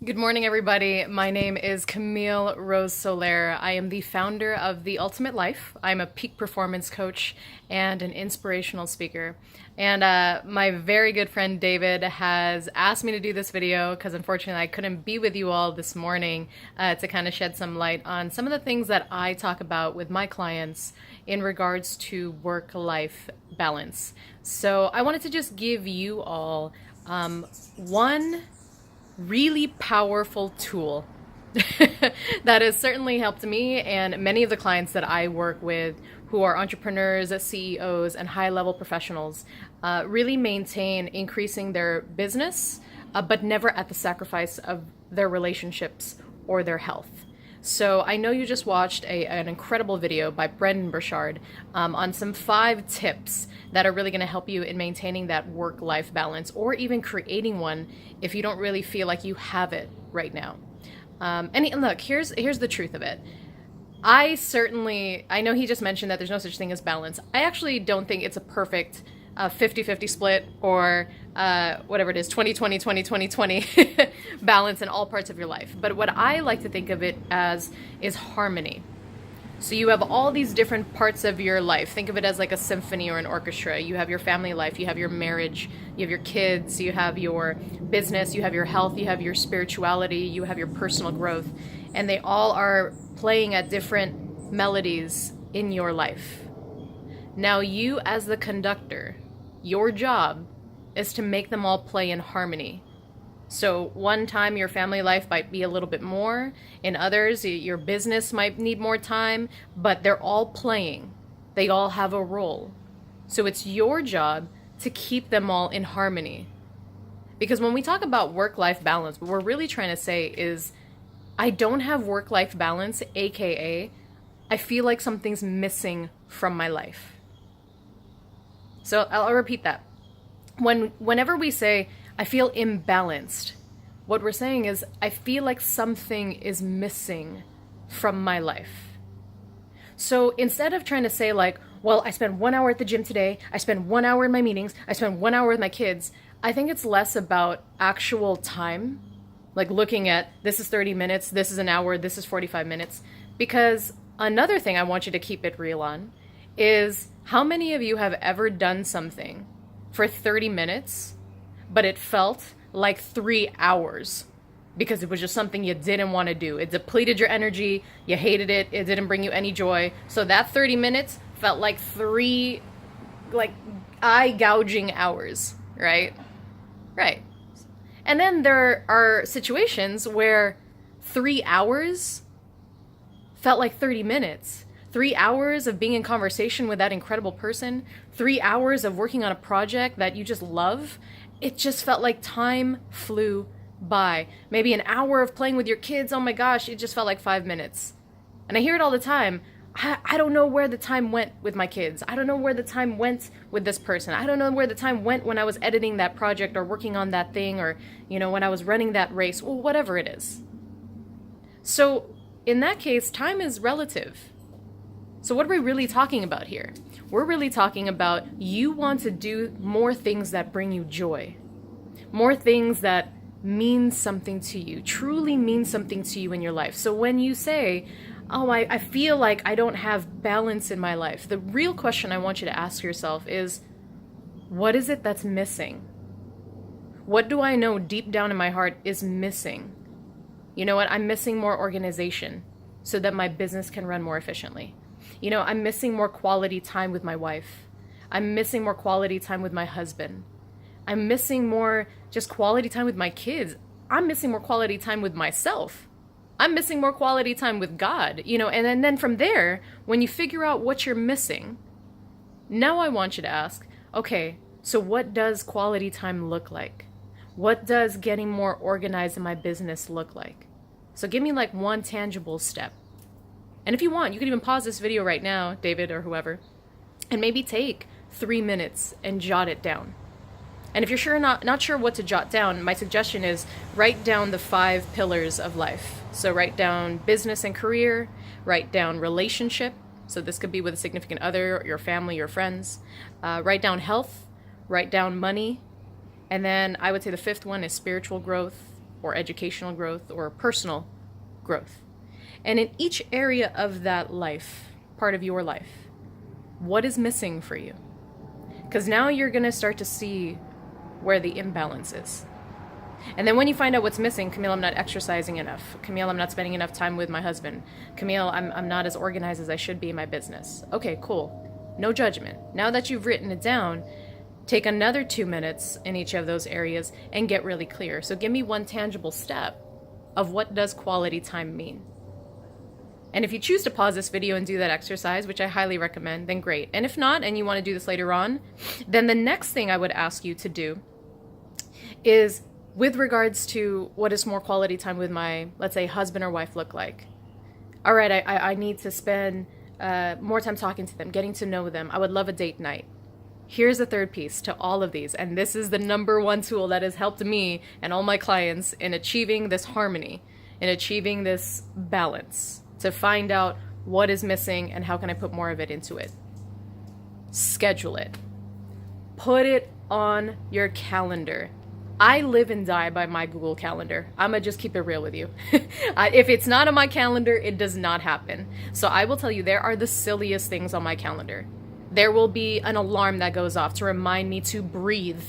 Good morning, everybody. My name is Camille Rose Soler. I am the founder of The Ultimate Life. I'm a peak performance coach and an inspirational speaker. And my very good friend David has asked me to do this video because unfortunately I couldn't be with you all this morning to kind of shed some light on some of the things that I talk about with my clients in regards to work-life balance. So I wanted to just give you all one really powerful tool that has certainly helped me and many of the clients that I work with who are entrepreneurs, CEOs, and high-level professionals really maintain increasing their business, but never at the sacrifice of their relationships or their health. So I know you just watched an incredible video by Brendon Burchard on some 5 tips that are really going to help you in maintaining that work-life balance or even creating one if you don't really feel like you have it right now. And look, here's the truth of it. I know he just mentioned that there's no such thing as balance. I actually don't think it's a perfect 50-50 split or whatever it is, 20-20, 20-20, 20 balance in all parts of your life. But what I like to think of it as is harmony. So you have all these different parts of your life. Think of it as like a symphony or an orchestra. You have your family life, you have your marriage, you have your kids, you have your business, you have your health, you have your spirituality, you have your personal growth. And they all are playing at different melodies in your life. Now you as the conductor, your job is to make them all play in harmony. So one time your family life might be a little bit more, in others your business might need more time, but they're all playing. They all have a role. So it's your job to keep them all in harmony. Because when we talk about work-life balance, what we're really trying to say is, I don't have work-life balance, aka I feel like something's missing from my life. So I'll repeat that. Whenever we say, I feel imbalanced, what we're saying is, I feel like something is missing from my life. So instead of trying to say like, well, I spend 1 hour at the gym today, I spend 1 hour in my meetings, I spend 1 hour with my kids, I think it's less about actual time, like looking at this is 30 minutes, this is an hour, this is 45 minutes. Because another thing I want you to keep it real on is, how many of you have ever done something for 30 minutes, but it felt like 3 hours because it was just something you didn't want to do? It depleted your energy, you hated it, it didn't bring you any joy. So that 30 minutes felt like 3 eye gouging hours, right? Right. And then there are situations where 3 hours felt like 30 minutes. 3 hours of being in conversation with that incredible person, 3 hours of working on a project that you just love, it just felt like time flew by. Maybe an hour of playing with your kids, oh my gosh, it just felt like 5 minutes. And I hear it all the time. I don't know where the time went with my kids. I don't know where the time went with this person. I don't know where the time went when I was editing that project or working on that thing or, when I was running that race, or whatever it is. So in that case, time is relative. So what are we really talking about here? We're really talking about you want to do more things that bring you joy, more things that mean something to you, truly mean something to you in your life. So when you say, oh, I feel like I don't have balance in my life, the real question I want you to ask yourself is, what is it that's missing? What do I know deep down in my heart is missing? You know what? I'm missing more organization so that my business can run more efficiently. I'm missing more quality time with my wife. I'm missing more quality time with my husband. I'm missing more just quality time with my kids. I'm missing more quality time with myself. I'm missing more quality time with God, and then from there, when you figure out what you're missing, now I want you to ask, okay, so what does quality time look like? What does getting more organized in my business look like? So give me like one tangible step. And if you want, you can even pause this video right now, David or whoever, and maybe take 3 minutes and jot it down. And if you're not sure what to jot down, my suggestion is write down the 5 pillars of life. So write down business and career, write down relationship. So this could be with a significant other, your family, your friends. Write down health, write down money. And then I would say the 5th one is spiritual growth. or educational growth or personal growth. And in each area of that life, part of your life, what is missing for you? Because now you're going to start to see where the imbalance is. And then when you find out what's missing, Camille, I'm not exercising enough. Camille, I'm not spending enough time with my husband. Camille, I'm not as organized as I should be in my business. Okay, cool. No judgment. Now that you've written it down, take another 2 minutes in each of those areas and get really clear. So give me one tangible step of what does quality time mean. And if you choose to pause this video and do that exercise, which I highly recommend, then great. And if not, and you want to do this later on, then the next thing I would ask you to do is, with regards to what does more quality time with my, let's say, husband or wife look like? All right, I need to spend more time talking to them, getting to know them. I would love a date night. Here's the third piece to all of these, and this is the number one tool that has helped me and all my clients in achieving this harmony, in achieving this balance, to find out what is missing and how can I put more of it into it. Schedule it. Put it on your calendar. I live and die by my Google Calendar. I'm gonna just keep it real with you. If it's not on my calendar, it does not happen. So I will tell you, there are the silliest things on my calendar. There will be an alarm that goes off to remind me to breathe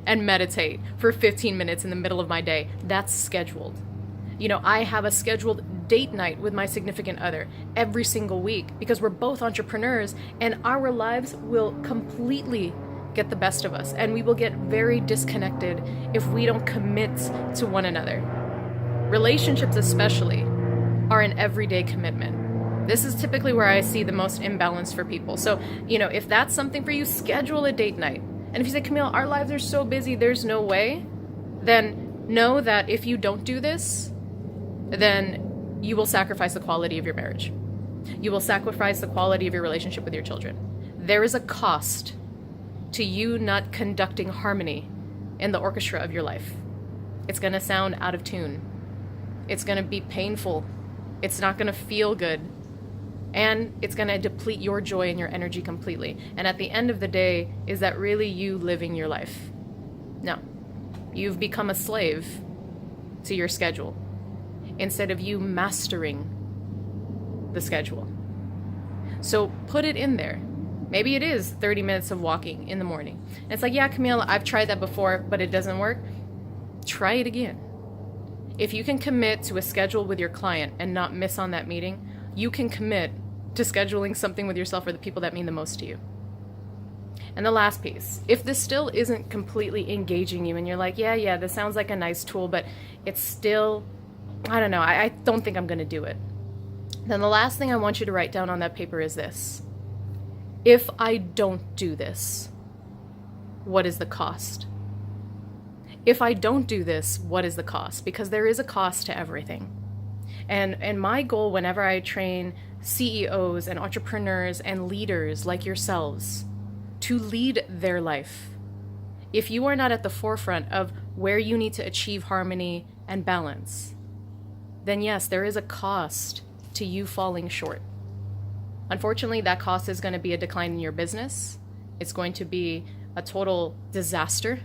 and meditate for 15 minutes in the middle of my day. That's scheduled. You know, I have a scheduled date night with my significant other every single week because we're both entrepreneurs and our lives will completely get the best of us, and we will get very disconnected if we don't commit to one another. Relationships especially are an everyday commitment. This is typically where I see the most imbalance for people. So, you know, if that's something for you, schedule a date night. And if you say, Camille, our lives are so busy, there's no way, then know that if you don't do this, then you will sacrifice the quality of your marriage. You will sacrifice the quality of your relationship with your children. There is a cost to you not conducting harmony in the orchestra of your life. It's going to sound out of tune. It's going to be painful. It's not going to feel good. And it's going to deplete your joy and your energy completely. And at the end of the day, is that really you living your life? No. You've become a slave to your schedule instead of you mastering the schedule. So put it in there. Maybe it is 30 minutes of walking in the morning. And it's like, yeah, Camille, I've tried that before, but it doesn't work. Try it again. If you can commit to a schedule with your client and not miss on that meeting, you can commit to scheduling something with yourself or the people that mean the most to you. And the last piece, if this still isn't completely engaging you and you're like, yeah, this sounds like a nice tool, but it's still, I don't know, I don't think I'm going to do it. Then the last thing I want you to write down on that paper is this. If I don't do this, what is the cost? If I don't do this, what is the cost? Because there is a cost to everything. And my goal whenever I train CEOs and entrepreneurs and leaders like yourselves to lead their life, if you are not at the forefront of where you need to achieve harmony and balance, then yes, there is a cost to you falling short. Unfortunately, that cost is going to be a decline in your business. It's going to be a total disaster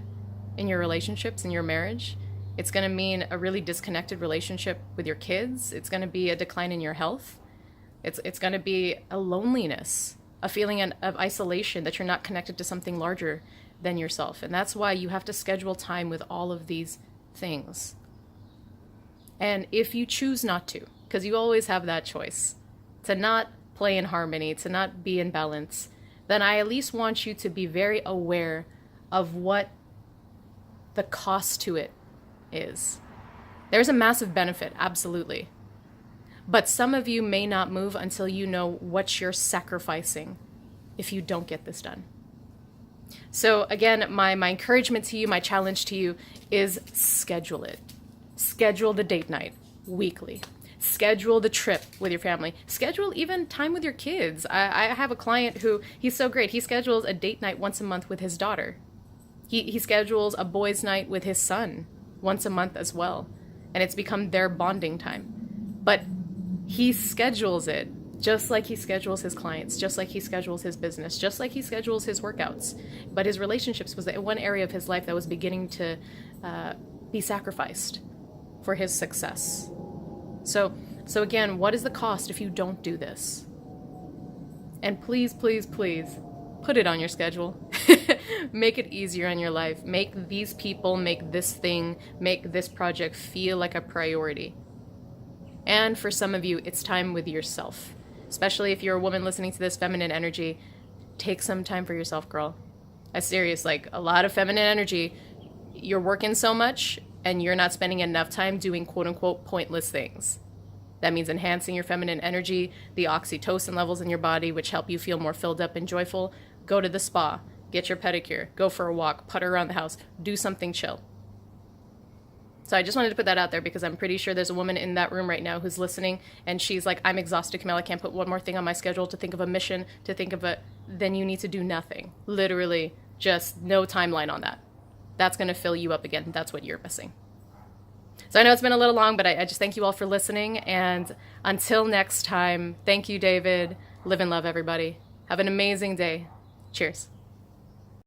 in your relationships, in your marriage. It's going to mean a really disconnected relationship with your kids. It's going to be a decline in your health. It's going to be a loneliness, a feeling of isolation that you're not connected to something larger than yourself. And that's why you have to schedule time with all of these things. And if you choose not to, because you always have that choice, to not play in harmony, to not be in balance, then I at least want you to be very aware of what the cost to it is. There's a massive benefit, absolutely. But some of you may not move until you know what you're sacrificing if you don't get this done. So again, my encouragement to you, my challenge to you is schedule it. Schedule the date night weekly. Schedule the trip with your family. Schedule even time with your kids. I have a client who, he's so great. He schedules a date night once a month with his daughter. He schedules a boys' night with his son once a month as well. And it's become their bonding time. But he schedules it just like he schedules his clients, just like he schedules his business, just like he schedules his workouts. But his relationships was one area of his life that was beginning to be sacrificed for his success. So again, what is the cost if you don't do this? And please, please, please, put it on your schedule. Make it easier on your life. Make these people, make this thing, make this project feel like a priority. And for some of you, it's time with yourself. Especially if you're a woman listening to this, feminine energy, take some time for yourself, girl. I'm serious, like a lot of feminine energy, you're working so much and you're not spending enough time doing quote unquote pointless things. That means enhancing your feminine energy, the oxytocin levels in your body, which help you feel more filled up and joyful. Go to the spa, get your pedicure, go for a walk, putter around the house, do something chill. So I just wanted to put that out there because I'm pretty sure there's a woman in that room right now who's listening and she's like, I'm exhausted, Camille, I can't put one more thing on my schedule to think of a mission, to think of a, then you need to do nothing. Literally, just no timeline on that. That's going to fill you up again. That's what you're missing. So I know it's been a little long, but I just thank you all for listening. And until next time, thank you, David. Live and love, everybody. Have an amazing day. Cheers.